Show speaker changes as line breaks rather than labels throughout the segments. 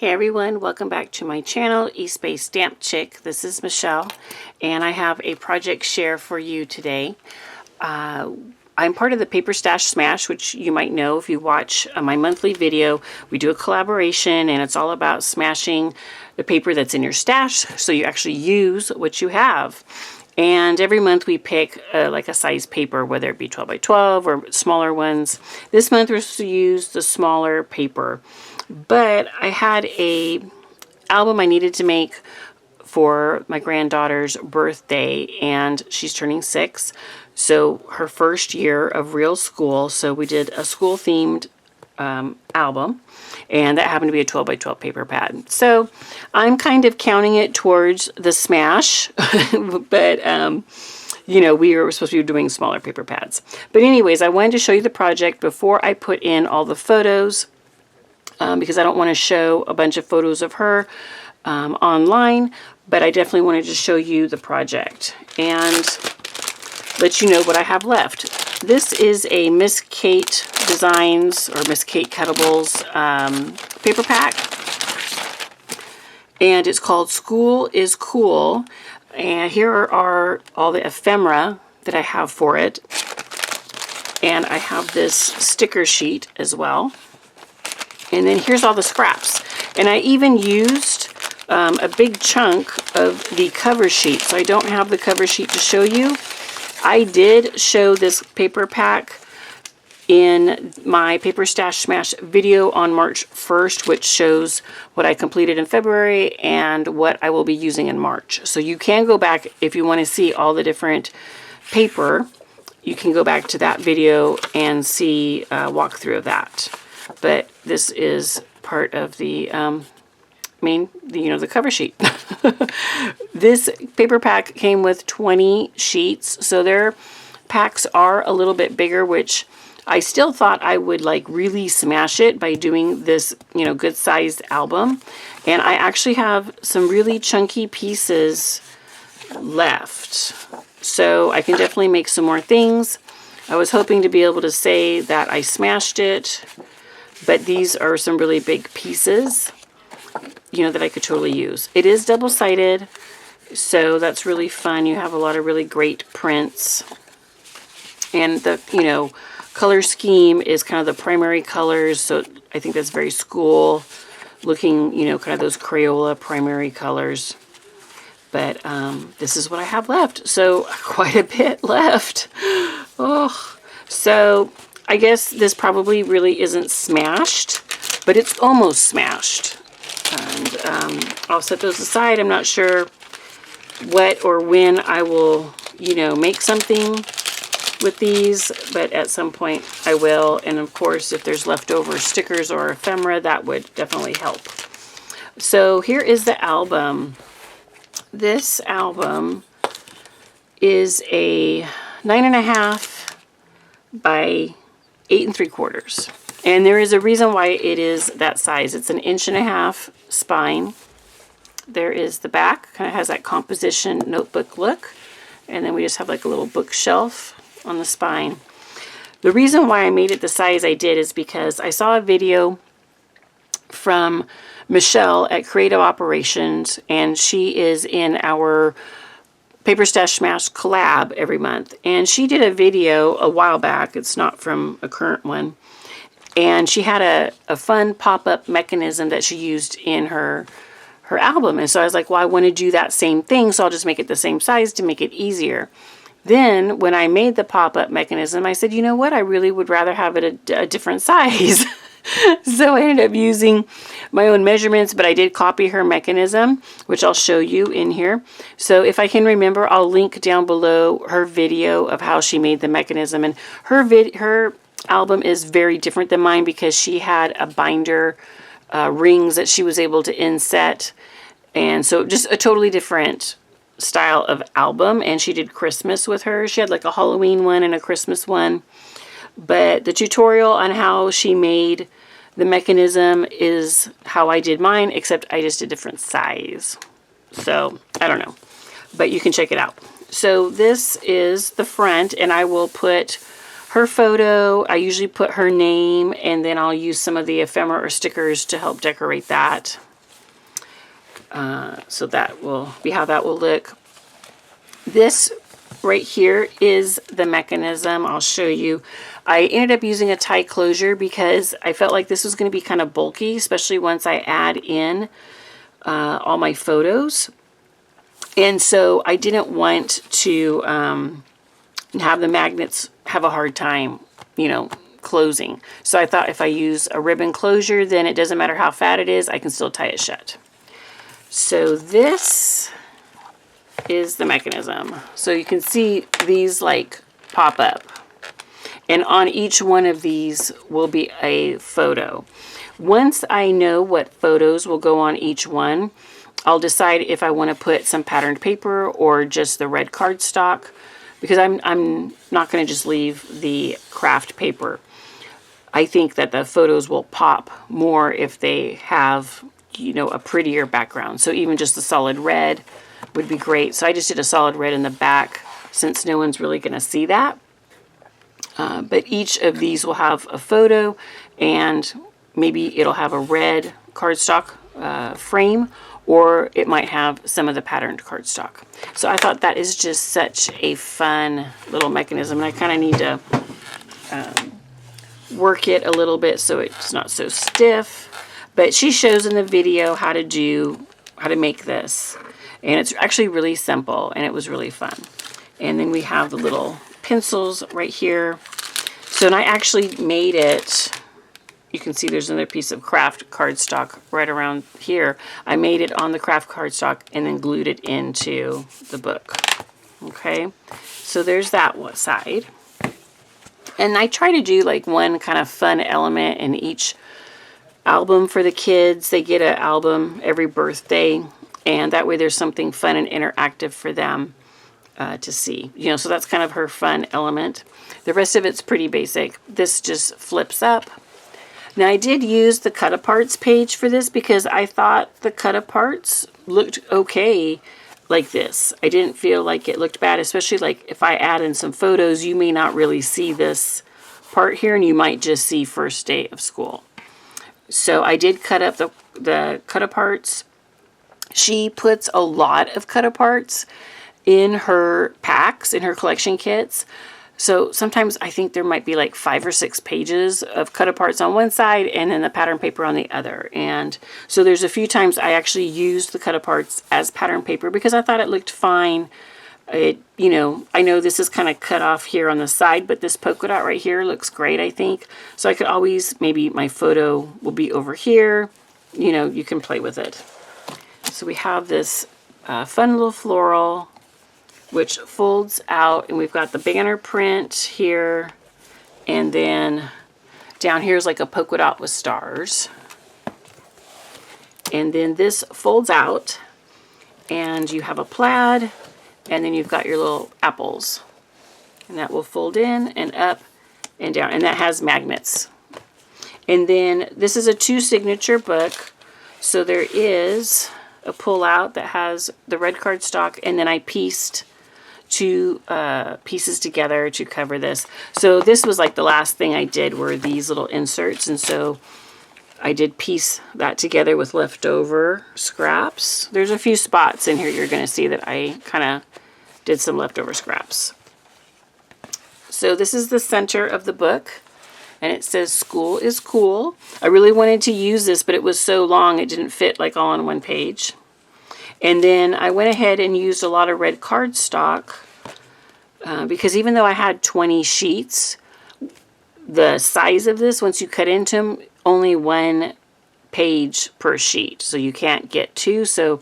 Hey everyone, welcome back to my channel, East Bay Stamp Chick. This is Michelle, and I have a project share for you today. I'm part of the Paper Stash Smash, which you might know if you watch my monthly video. We do a collaboration, and it's all about smashing the paper that's in your stash so you actually use what you have. And every month we pick like a size paper, whether it be 12 by 12 or smaller ones. This month we're supposed to use the smaller paper. But I had a album I needed to make for my granddaughter's birthday, and she's turning 6. So her first year of real school. So we did a school themed album, and that happened to be a 12 by 12 paper pad. So I'm kind of counting it towards the smash, but you know, we were supposed to be doing smaller paper pads. But anyways, I wanted to show you the project before I put in all the photos. Because I don't want to show a bunch of photos of her online, but I definitely wanted to show you the project and let you know what I have left. This is a Miss Kate Designs or Miss Kate Cutables paper pack, and it's called School is Cool, and here are all the ephemera that I have for it, and I have this sticker sheet as well. And then here's all the scraps. And I even used a big chunk of the cover sheet. So I don't have the cover sheet to show you. I did show this paper pack in my Paper Stash Smash video on March 1st, which shows what I completed in February and what I will be using in March. So you can go back if you want to see all the different paper. You can go back to that video and see a walkthrough of that. But this is part of the the cover sheet. This paper pack came with 20 sheets, so their packs are a little bit bigger, which I still thought I would like really smash it by doing this, good sized album. And I actually have some really chunky pieces left, so I can definitely make some more things. I was hoping to be able to say that I smashed it, but these are some really big pieces, that I could totally use. It is double-sided, so that's really fun. You have a lot of really great prints. And the, color scheme is kind of the primary colors, so I think that's very school looking, kind of those Crayola primary colors. But this is what I have left. So quite a bit left. Oh, so I guess this probably really isn't smashed, but it's almost smashed. And I'll set those aside. I'm not sure what or when I will, make something with these, but at some point I will. And of course, if there's leftover stickers or ephemera, that would definitely help. So here is the album. This album is a 9.5 by 8 3/4, and there is a reason why it is that size. It's an 1.5 inch spine. There is the back, kind of has that composition notebook look, and then we just have like a little bookshelf on the spine. The reason why I made it the size I did is because I saw a video from Michelle at Creative Operations, and she is in our Paper Stash Smash collab every month, and she did a video a while back. It's not from a current one, and she had a fun pop-up mechanism that she used in her album. And so I was like, well, I want to do that same thing, so I'll just make it the same size to make it easier. Then when I made the pop-up mechanism, I said, you know what, I really would rather have it a different size. So I ended up using my own measurements, but I did copy her mechanism, which I'll show you in here. So if I can remember, I'll link down below her video of how she made the mechanism. And her album is very different than mine because she had a binder rings that she was able to inset. And so just a totally different style of album. And she did Christmas with her. She had like a Halloween one and a Christmas one. But the tutorial on how she made the mechanism is how I did mine, except I just did different size. So, I don't know. But you can check it out. So this is the front, and I will put her photo. I usually put her name, and then I'll use some of the ephemera or stickers to help decorate that. So that will be how that will look. This right here is the mechanism. I'll show you. I ended up using a tie closure because I felt like this was going to be kind of bulky, especially once I add in all my photos. And so I didn't want to have the magnets have a hard time, you know, closing. So I thought if I use a ribbon closure, then it doesn't matter how fat it is, I can still tie it shut. So this is the mechanism. So you can see these like pop up. And on each one of these will be a photo. Once I know what photos will go on each one, I'll decide if I want to put some patterned paper or just the red cardstock, because I'm not going to just leave the craft paper. I think that the photos will pop more if they have, you know, a prettier background. So even just the solid red would be great. So I just did a solid red in the back since no one's really going to see that. But each of these will have a photo, and maybe it'll have a red cardstock frame, or it might have some of the patterned cardstock. So I thought that is just such a fun little mechanism, and I kind of need to work it a little bit so it's not so stiff. But she shows in the video how to make this, and it's actually really simple, and it was really fun. And then we have the little pencils right here. So, and I actually made it, you can see there's another piece of craft cardstock right around here. I made it on the craft cardstock and then glued it into the book. Okay, so there's that one side. And I try to do like one kind of fun element in each album for the kids. They get an album every birthday, and that way there's something fun and interactive for them to see. You know, so that's kind of her fun element. The rest of it's pretty basic. This just flips up. Now I did use the cut-aparts page for this because I thought the cut-aparts looked okay like this. I didn't feel like it looked bad, especially like if I add in some photos, you may not really see this part here, and you might just see first day of school. So I did cut up the cut-aparts. She puts a lot of cut-aparts in her packs, in her collection kits. So sometimes I think there might be like 5 or 6 pages of cut-aparts on one side and then the pattern paper on the other. And so there's a few times I actually used the cut-aparts as pattern paper because I thought it looked fine. It, you know, I know this is kind of cut off here on the side, but this polka dot right here looks great, I think. So I could always, maybe my photo will be over here. You know, you can play with it. So we have this fun little floral, which folds out, and we've got the banner print here, and then down here is like a polka dot with stars. And then this folds out, and you have a plaid, and then you've got your little apples. And that will fold in and up and down, and that has magnets. And then this is a 2 signature book, so there is a pull out that has the red cardstock, and then I pieced 2 pieces together to cover this. So this was like the last thing I did were these little inserts, and so I did piece that together with leftover scraps. There's a few spots in here you're going to see that I kind of did some leftover scraps. So this is the center of the book, and it says school is cool. I really wanted to use this, but it was so long it didn't fit like all on one page. And then I went ahead and used a lot of red cardstock because even though I had 20 sheets, the size of this, once you cut into them, only 1 page per sheet. So you can't get 2. So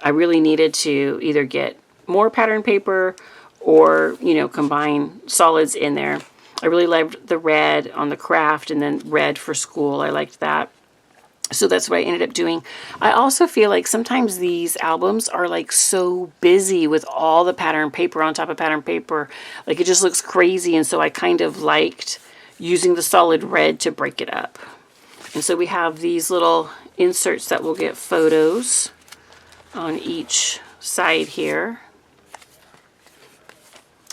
I really needed to either get more pattern paper or, you know, combine solids in there. I really loved the red on the craft and then red for school. I liked that. So that's what I ended up doing. I also feel like sometimes these albums are like so busy with all the pattern paper on top of pattern paper. Like it just looks crazy. And so I kind of liked using the solid red to break it up. And so we have these little inserts that will get photos on each side here.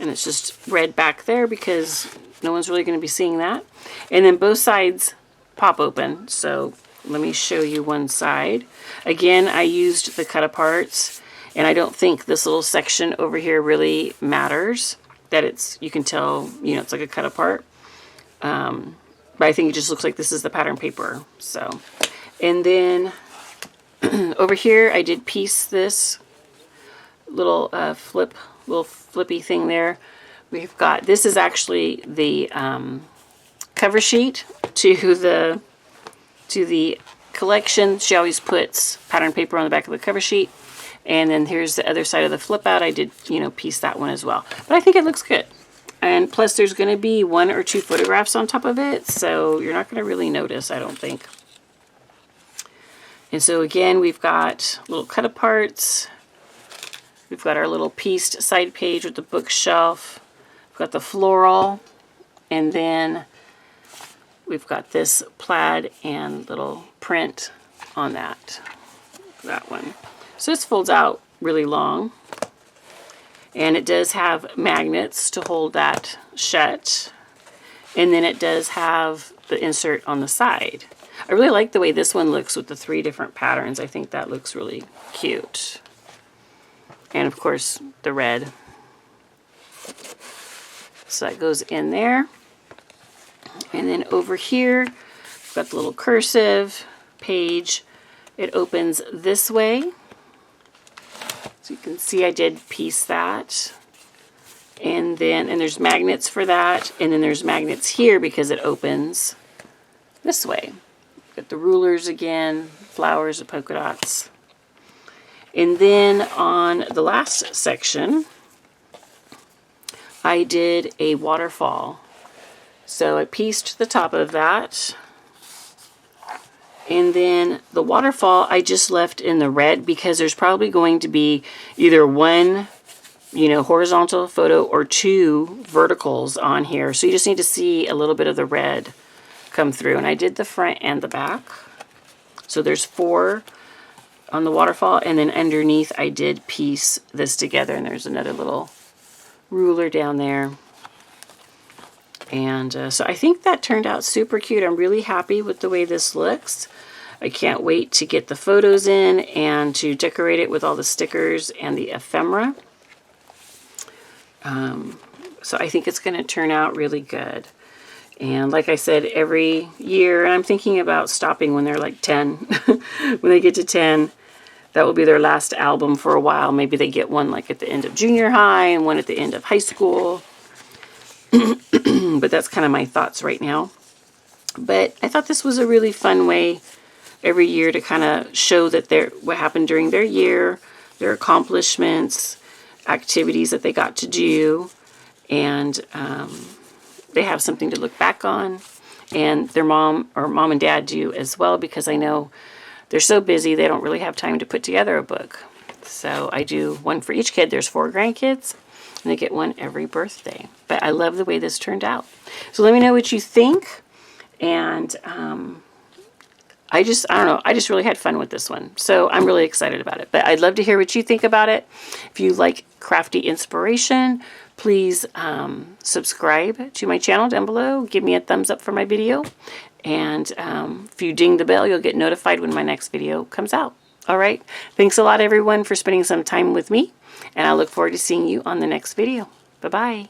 And it's just red back there because no one's really going to be seeing that. And then both sides pop open. So let me show you one side. Again, I used the cut-aparts, and I don't think this little section over here really matters. That it's, you can tell, you know, it's like a cut-apart. But I think it just looks like this is the pattern paper. So, and then over here, I did piece this little flippy thing there. We've got, this is actually the cover sheet to the collection. She always puts pattern paper on the back of the cover sheet. And then here's the other side of the flip out. I did, you know, piece that one as well. But I think it looks good. And plus there's going to be 1 or 2 photographs on top of it. So you're not going to really notice, I don't think. And so again, we've got little cut aparts. We've got our little pieced side page with the bookshelf. We've got the floral. And then we've got this plaid and little print on that one. So this folds out really long. And it does have magnets to hold that shut. And then it does have the insert on the side. I really like the way this one looks with the 3 different patterns. I think that looks really cute. And of course, the red. So that goes in there. And then over here, we've got the little cursive page. It opens this way. So you can see I did piece that. And there's magnets for that. And then there's magnets here because it opens this way. Got the rulers again, flowers, and polka dots. And then on the last section, I did a waterfall. So I pieced the top of that. And then the waterfall I just left in the red because there's probably going to be either 1, you know, horizontal photo or 2 verticals on here. So you just need to see a little bit of the red come through. And I did the front and the back. So there's 4 on the waterfall. And then underneath I did piece this together. And there's another little ruler down there. And so I think that turned out super cute. I'm really happy with the way this looks. I can't wait to get the photos in and to decorate it with all the stickers and the ephemera. So I think it's going to turn out really good. And like I said, every year, and I'm thinking about stopping when they're like 10. When they get to 10, that will be their last album for a while. Maybe they get one like at the end of junior high and one at the end of high school. But that's kind of my thoughts right now. But I thought this was a really fun way every year to kind of show that what happened during their year, their accomplishments, activities that they got to do, and they have something to look back on. And their mom and dad do as well, because I know they're so busy they don't really have time to put together a book. So I do one for each kid. There's 4 grandkids. And they get one every birthday. But I love the way this turned out. So let me know what you think. And I don't know. I just really had fun with this one. So I'm really excited about it. But I'd love to hear what you think about it. If you like crafty inspiration, please subscribe to my channel down below. Give me a thumbs up for my video. And if you ding the bell, you'll get notified when my next video comes out. All right. Thanks a lot, everyone, for spending some time with me. And I look forward to seeing you on the next video. Bye-bye.